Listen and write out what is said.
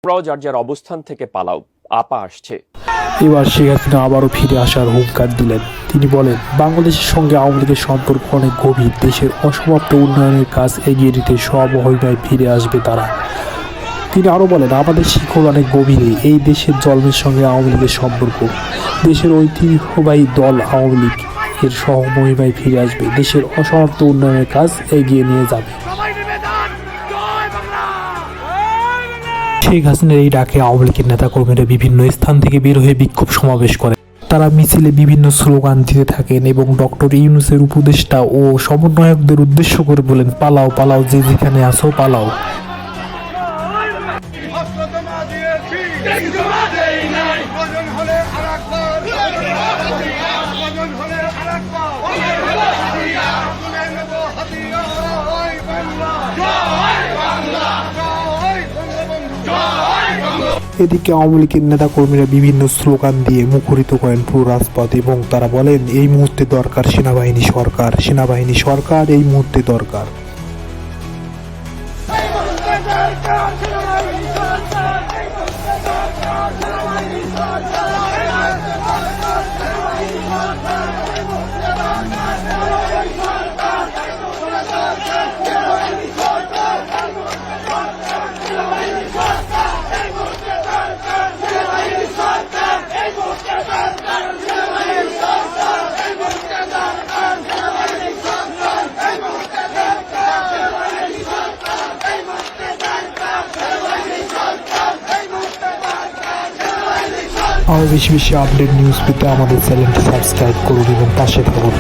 আমরাও যার যার অবস্থান থেকে পালাও, আপা আসছে। এবার শেখ হাসিনা আবারও ফিরে আসার হুঙ্কার দিলেন। তিনি বলেন, বাংলাদেশের সঙ্গে আওয়ামী লীগের সম্পর্ক অনেক গভীর, দেশের অসমাপ্ত উন্নয়নের কাজ এগিয়ে নিতে সবমহিমায় ফিরে আসবে তারা। তিনি আরও বলেন, আমাদের শিকড় অনেক গভীরে, এই দেশের জন্মের সঙ্গে আওয়ামী লীগের সম্পর্ক। দেশের ঐতিহ্যবাহী দল আওয়ামী লীগ এর সহমহিমায় ফিরে আসবে, দেশের অসমাপ্ত উন্নয়নের কাজ এগিয়ে নিয়ে যাবে। শেখ হাসিনার এই ডাকে আওয়ামী লীগের নেতাকর্মীরা বিভিন্ন স্থান থেকে বের হয়ে বিক্ষোভ সমাবেশ করে। তারা মিছিলে বিভিন্ন স্লোগান দিতে থাকেন এবং ডক্টর ইউনূসের উপদেষ্টা ও সমন্বয়কদের উদ্দেশ্য করে বলেন, পালাও পালাও, যে যেখানে আসো পালাও। এদিকে আওয়ামী লীগের নেতাকর্মীরা বিভিন্ন স্লোগান দিয়ে মুখরিত করেন পুরো রাজপথ এবং তারা বলেন, এই মুহূর্তে দরকার সেনাবাহিনী সরকার, সেনাবাহিনী সরকার এই মুহূর্তে দরকার। আরও বেশি বেশি আপডেট নিউজ পেতে আমাদের চ্যানেলটি সাবস্ক্রাইব করুন এবং পাশে থাকুন।